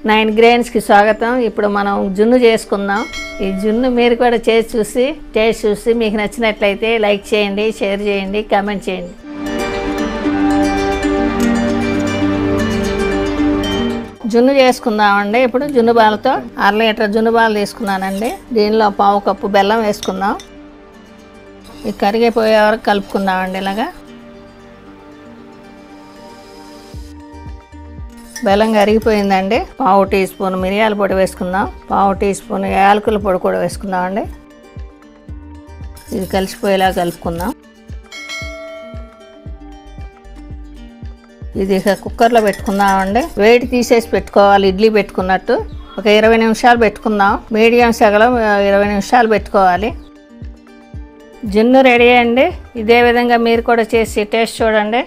9 గ్రెయిన్స్కి స్వాగతం. ఇప్పుడు మనం జున్ను చేసుకుందాం. ఈ జున్ను మీరు కూడా చేసి చూసి టేస్ట్ చూసి మీకు నచ్చినట్లయితే లైక్ చేయండి, షేర్ చేయండి, కామెంట్ చేయండి. జున్ను చేసుకుందామండి. ఇప్పుడు జున్ను బాలతో 1/2 లీటర్ జున్ను బాలు తీసుకున్నానండి. దీనిలో 1/2 కప్పు బెల్లం వేసుకుందాం. ఇది కరిగిపోయే వరకు కలుపుకుందామండి. ఇలాగా బెల్లం కరిగిపోయిందండి. 1/2 టీ స్పూన్ మిరియాల పొడి వేసుకుందాం. 1/2 టీ స్పూన్ యాలకుల పొడి కూడా వేసుకుందామండి. ఇది కలిసిపోయేలా కలుపుకుందాం. ఇది కుక్కర్లో పెట్టుకుందామండి. వేడి తీసేసి పెట్టుకోవాలి, ఇడ్లీ పెట్టుకున్నట్టు. ఒక 20 నిమిషాలు పెట్టుకుందాం. మీడియం సగలం 20 నిమిషాలు పెట్టుకోవాలి. జున్ను రెడీ అండి. ఇదే విధంగా మీరు కూడా చేసి టేస్ట్ చూడండి.